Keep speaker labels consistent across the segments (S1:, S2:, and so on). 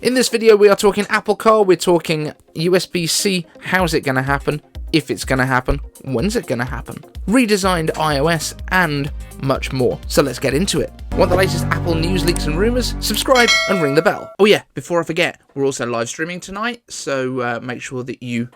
S1: In this video, we are talking Apple Car, we're talking USB-C, how's it going to happen, if it's going to happen, when's it going to happen, redesigned iOS, and much more. So let's get into it. Want the latest Apple news, leaks, and rumours? Subscribe and ring the bell. Oh yeah, before I forget, we're also live streaming tonight, so make sure that you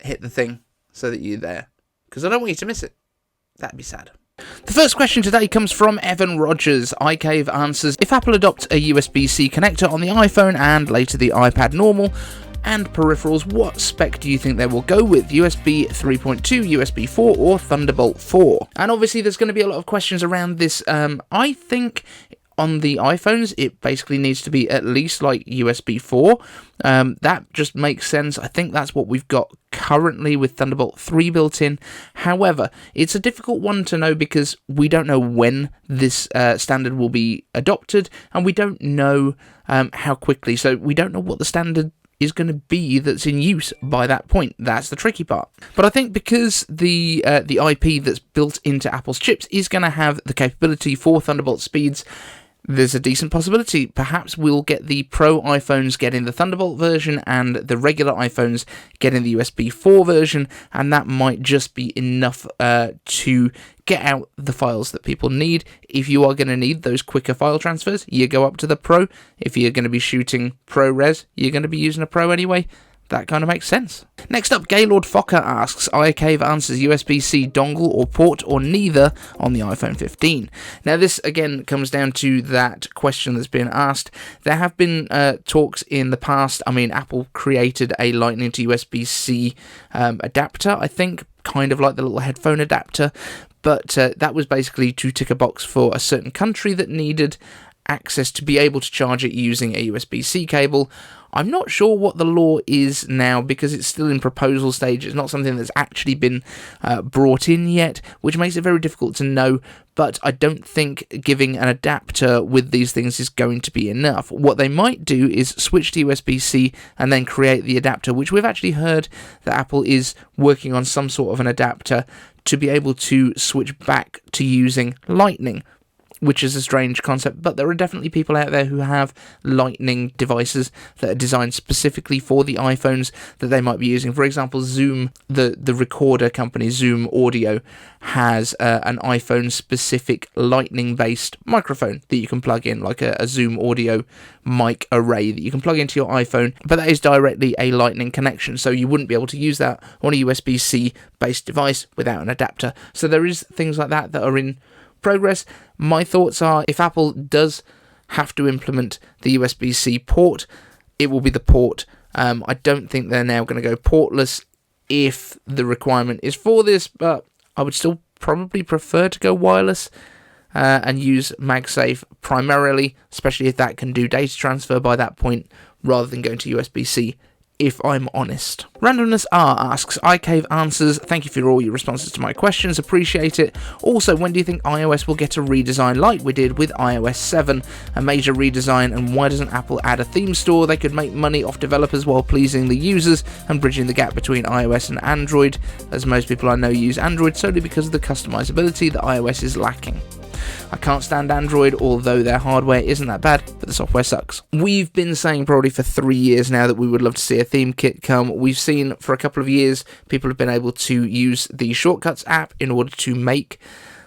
S1: hit the thing so that you're there, because I don't want you to miss it. That'd be sad. The first question today comes from Evan Rodgers. iCave answers, if Apple adopts a USB-C connector on the iPhone and later the iPad normal and peripherals, what spec do you think they will go with? USB 3.2, USB 4 or Thunderbolt 4? And obviously there's going to be a lot of questions around this. I think on the iPhones, it basically needs to be at least like USB 4. That just makes sense. I think that's what we've got currently with Thunderbolt 3 built in. However, it's a difficult one to know because we don't know when this standard will be adopted, and we don't know how quickly. So we don't know what the standard is going to be that's in use by that point. That's the tricky part. But I think because the IP that's built into Apple's chips is going to have the capability for Thunderbolt speeds, there's a decent possibility perhaps we'll get the Pro iPhones getting the Thunderbolt version and the regular iPhones getting the USB 4 version, and that might just be enough to get out the files that people need. If you are going to need those quicker file transfers, you go up to the Pro. If you're going to be shooting ProRes, you're going to be using a Pro anyway. That kind of makes sense. Next up, Gaylord Focker asks, iCave answers USB-C dongle or port or neither on the iPhone 15. Now this again comes down to that question that's been asked. There have been talks in the past. I mean, Apple created a Lightning to USB-C adapter, I think, kind of like the little headphone adapter, but that was basically to tick a box for a certain country that needed access to be able to charge it using a USB-C cable. I'm not sure what the law is now because it's still in proposal stage. It's not something that's actually been brought in yet, which makes it very difficult to know, but I don't think giving an adapter with these things is going to be enough. What they might do is switch to USB-C and then create the adapter, which we've actually heard that Apple is working on some sort of an adapter to be able to switch back to using Lightning, which is a strange concept, but there are definitely people out there who have Lightning devices that are designed specifically for the iPhones that they might be using. For example, Zoom, the recorder company Zoom Audio, has an iPhone-specific Lightning-based microphone that you can plug in, like a Zoom Audio mic array that you can plug into your iPhone, but that is directly a Lightning connection, so you wouldn't be able to use that on a USB-C based device without an adapter. So there is things like that are in progress. My thoughts are, if Apple does have to implement the USB-C port, it will be the port. I don't think they're now going to go portless if the requirement is for this, but I would still probably prefer to go wireless and use MagSafe primarily, especially if that can do data transfer by that point, rather than going to USB-C, if I'm honest. Randomness R asks, iCave answers, thank you for all your responses to my questions, appreciate it. Also, when do you think iOS will get a redesign like we did with iOS 7, a major redesign, and why doesn't Apple add a theme store? They could make money off developers while pleasing the users and bridging the gap between iOS and Android, as most people I know use Android solely because of the customizability that iOS is lacking. I can't stand Android, although their hardware isn't that bad, but the software sucks. We've been saying probably for 3 years now that we would love to see a theme kit come. We've seen for a couple of years people have been able to use the Shortcuts app in order to make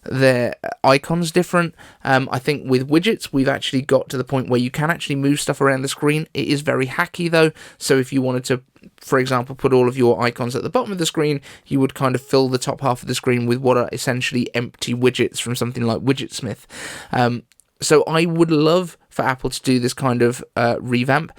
S1: their icons different. I think with widgets we've actually got to the point where you can actually move stuff around the screen. It is very hacky though, so if you wanted to, for example, put all of your icons at the bottom of the screen, you would kind of fill the top half of the screen with what are essentially empty widgets from something like Widgetsmith. So I would love for Apple to do this kind of revamp.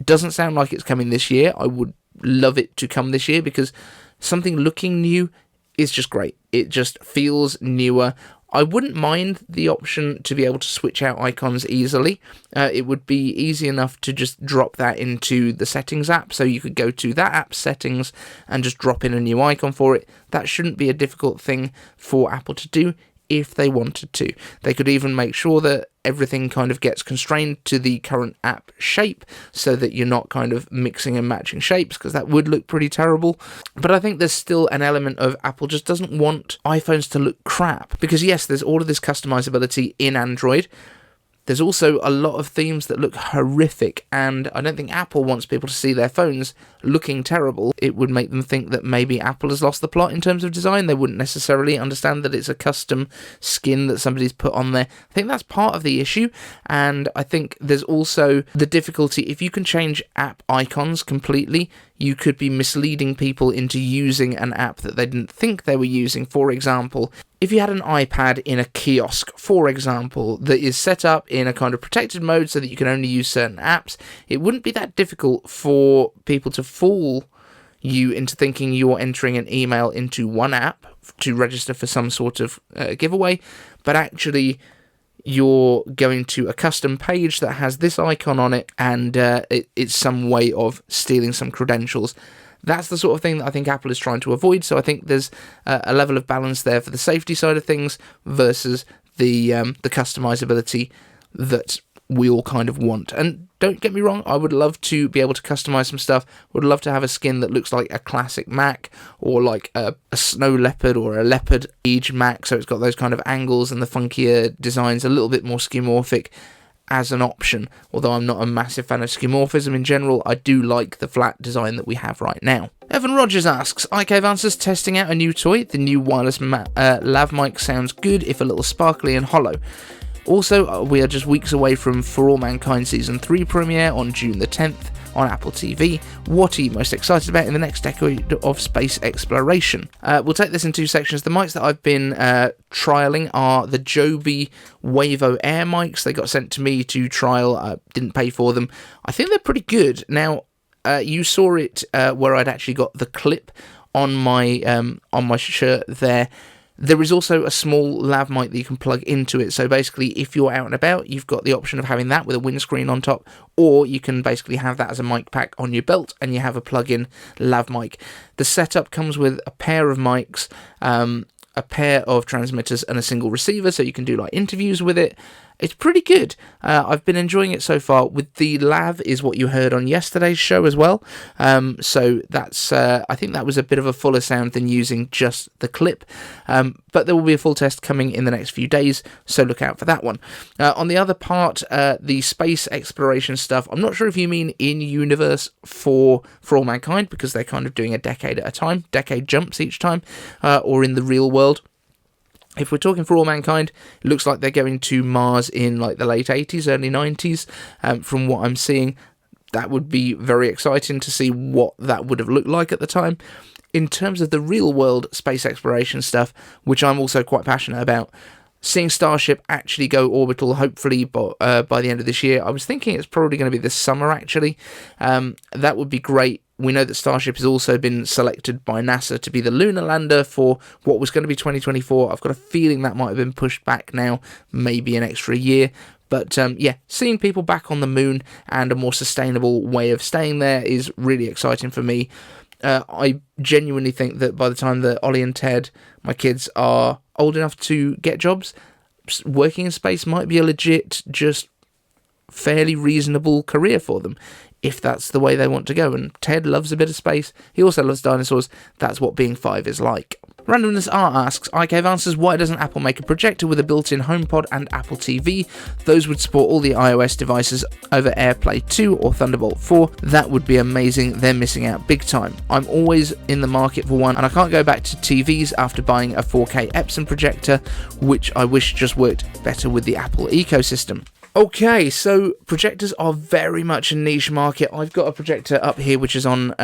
S1: Doesn't sound like it's coming this year. I would love it to come this year because something looking new is just great. It just feels newer. I wouldn't mind the option to be able to switch out icons easily. It would be easy enough to just drop that into the settings app, so you could go to that app's settings and just drop in a new icon for it. That shouldn't be a difficult thing for Apple to do if they wanted to. They could even make sure that everything kind of gets constrained to the current app shape so that you're not kind of mixing and matching shapes, because that would look pretty terrible. But I think there's still an element of Apple just doesn't want iPhones to look crap, because yes, there's all of this customizability in Android, There's also a lot of themes that look horrific, and I don't think Apple wants people to see their phones looking terrible. It would make them think that maybe Apple has lost the plot in terms of design. They wouldn't necessarily understand that it's a custom skin that somebody's put on there. I think that's part of the issue, and I think there's also the difficulty, if you can change app icons completely, you could be misleading people into using an app that they didn't think they were using. For example, if you had an iPad in a kiosk, for example, that is set up in a kind of protected mode so that you can only use certain apps, it wouldn't be that difficult for people to fool you into thinking you're entering an email into one app to register for some sort of giveaway, but actually you're going to a custom page that has this icon on it, and it's some way of stealing some credentials. That's the sort of thing that I think Apple is trying to avoid, so I think there's a level of balance there for the safety side of things versus the customizability that we all kind of want. And don't get me wrong, I would love to be able to customize some stuff. Would love to have a skin that looks like a classic Mac, or like a snow leopard or a leopard aged Mac, so it's got those kind of angles and the funkier designs, a little bit more skeuomorphic as an option. Although I'm not a massive fan of skeuomorphism in general, I do like the flat design that we have right now. Evan Rodgers asks, iCave Answers testing out a new toy. The new wireless lav mic sounds good, if a little sparkly and hollow. Also, we are just weeks away from For All Mankind Season 3 premiere on June the 10th on Apple TV. What are you most excited about in the next decade of space exploration? We'll take this in two sections. The mics that I've been trialling are the Joby Wavo Air mics. They got sent to me to trial. I didn't pay for them. I think they're pretty good. Now, you saw it where I'd actually got the clip on my shirt there. There is also a small lav mic that you can plug into it. So basically, if you're out and about, you've got the option of having that with a windscreen on top, or you can basically have that as a mic pack on your belt and you have a plug-in lav mic. The setup comes with a pair of mics, a pair of transmitters and a single receiver, so you can do like interviews with it. It's pretty good. I've been enjoying it so far. With the lav is what you heard on yesterday's show as well. So that's I think that was a bit of a fuller sound than using just the clip. But there will be a full test coming in the next few days, so look out for that one. On the other part, the space exploration stuff, I'm not sure if you mean in-universe for All Mankind, because they're kind of doing a decade at a time, decade jumps each time, or in the real world. If we're talking For All Mankind, it looks like they're going to Mars in like the late 80s, early 90s. From what I'm seeing, that would be very exciting to see what that would have looked like at the time. In terms of the real world space exploration stuff, which I'm also quite passionate about, seeing Starship actually go orbital, hopefully by the end of this year. I was thinking it's probably going to be this summer, actually. That would be great. We know that Starship has also been selected by NASA to be the lunar lander for what was going to be 2024. I've got a feeling that might have been pushed back now, maybe an extra year. But yeah, seeing people back on the moon and a more sustainable way of staying there is really exciting for me. I genuinely think that by the time that Ollie and Ted, my kids, are old enough to get jobs, working in space might be a legit, just fairly reasonable career for them, if that's the way they want to go. And Ted loves a bit of space. He also loves dinosaurs. That's what being 5 is like. Randomness R asks, iCave Answers, why doesn't Apple make a projector with a built-in HomePod and Apple TV? Those would support all the iOS devices over AirPlay 2 or Thunderbolt 4. That would be amazing. They're missing out big time. I'm always in the market for one, and I can't go back to TVs after buying a 4K Epson projector, which I wish just worked better with the Apple ecosystem. Okay, so projectors are very much a niche market. I've got a projector up here which is on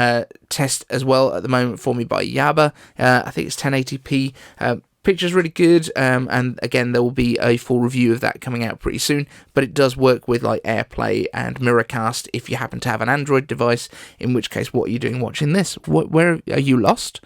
S1: test as well at the moment for me by Yaba. I think it's 1080p. Picture's really good, and again, there will be a full review of that coming out pretty soon, but it does work with like AirPlay and Miracast if you happen to have an Android device, in which case, what are you doing watching this? Where are you lost?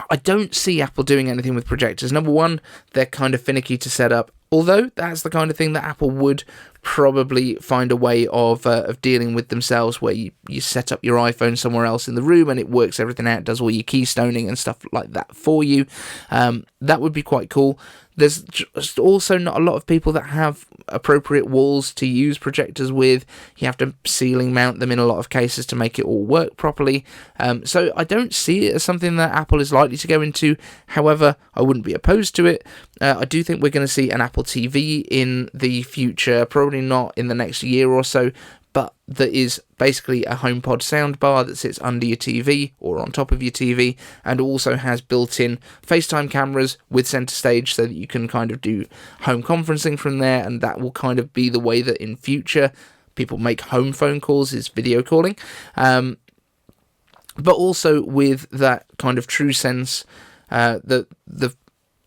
S1: I don't see Apple doing anything with projectors. Number one, they're kind of finicky to set up, although that's the kind of thing that Apple would probably find a way of dealing with themselves, where you set up your iPhone somewhere else in the room and it works everything out, does all your keystoning and stuff like that for you. That would be quite cool. There's just also not a lot of people that have appropriate walls to use projectors with. You have to ceiling mount them in a lot of cases to make it all work properly. So I don't see it as something that Apple is likely to go into. However, I wouldn't be opposed to it. I do think we're going to see an Apple TV in the future, probably not in the next year or so, but that is basically a HomePod soundbar that sits under your TV or on top of your TV, and also has built-in FaceTime cameras with center stage so that you can kind of do home conferencing from there, and that will kind of be the way that in future people make home phone calls, is video calling. But also with that kind of true sense,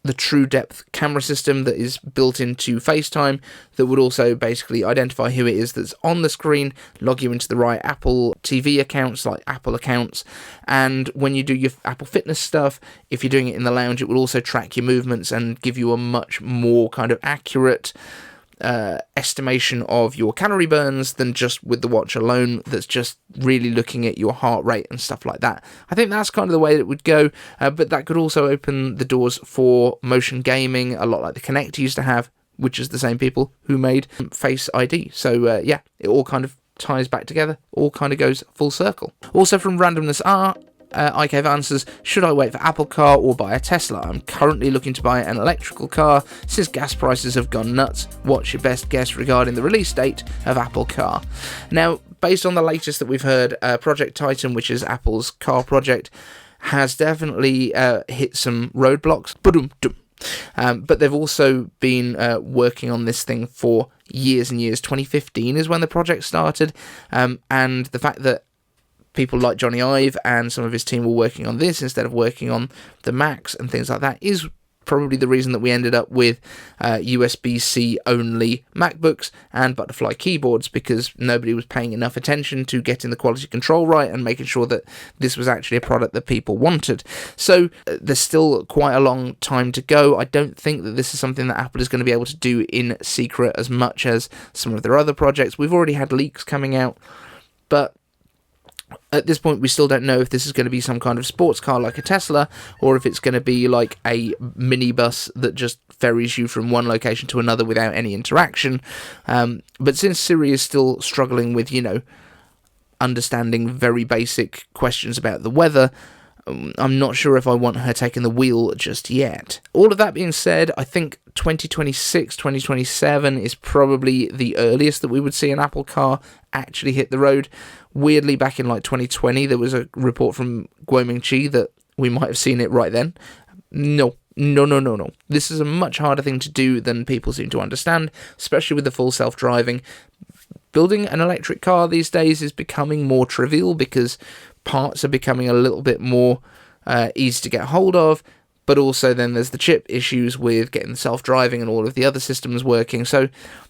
S1: the true depth camera system that is built into FaceTime that would also basically identify who it is that's on the screen, log you into the right Apple TV accounts, like Apple accounts, and when you do your Apple Fitness stuff, if you're doing it in the lounge, it will also track your movements and give you a much more kind of accurate estimation of your calorie burns than just with the watch alone, that's just really looking at your heart rate and stuff like that. I think that's kind of the way it would go, but that could also open the doors for motion gaming, a lot like the Kinect used to have, which is the same people who made Face ID. So yeah, it all kind of ties back together, all kind of goes full circle. Also from Randomness iCave answers, should I wait for Apple Car or buy a Tesla? I'm currently looking to buy an electrical car since gas prices have gone nuts. What's your best guess regarding the release date of Apple Car? Now, based on the latest that we've heard, Project Titan, which is Apple's car project, has definitely hit some roadblocks. But they've also been working on this thing for years and years. 2015 is when the project started, and the fact that people like Johnny Ive and some of his team were working on this instead of working on the Macs and things like that is probably the reason that we ended up with USB-C only MacBooks and butterfly keyboards, because nobody was paying enough attention to getting the quality control right and making sure that this was actually a product that people wanted. So there's still quite a long time to go. I don't think that this is something that Apple is going to be able to do in secret as much as some of their other projects. We've already had leaks coming out, but at this point we still don't know if this is going to be some kind of sports car like a Tesla, or if it's going to be like a minibus that just ferries you from one location to another without any interaction. But since Siri is still struggling with, understanding very basic questions about the weather, I'm not sure if I want her taking the wheel just yet. All of that being said, I think 2026, 2027 is probably the earliest that we would see an Apple car actually hit the road. Weirdly, back in like 2020, there was a report from Guoming Chi that we might have seen it right then. No. This is a much harder thing to do than people seem to understand, especially with the full self-driving. Building an electric car these days is becoming more trivial because parts are becoming a little bit more easy to get hold of, but also then there's the chip issues with getting self-driving and all of the other systems working. So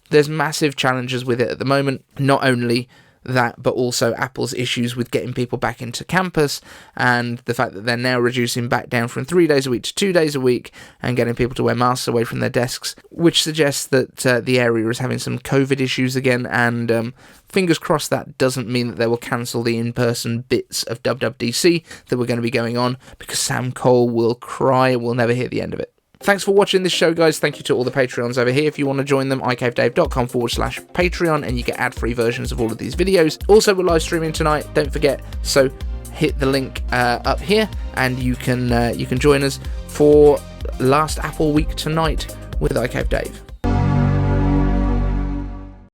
S1: there's massive challenges with it at the moment. Not only that, but also Apple's issues with getting people back into campus, and the fact that they're now reducing back down from 3 days a week to 2 days a week and getting people to wear masks away from their desks, which suggests that the area is having some COVID issues again, and fingers crossed that doesn't mean that they will cancel the in-person bits of WWDC that were going to be going on, because Sam Cole will cry and we'll never hear the end of it. Thanks for watching this show, guys. Thank you to all the Patreons over here. If you want to join them, icavedave.com/Patreon, and you get ad-free versions of all of these videos. Also, we're live streaming tonight, don't forget, so hit the link up here, and you can join us for Last Apple Week tonight with iCave Dave.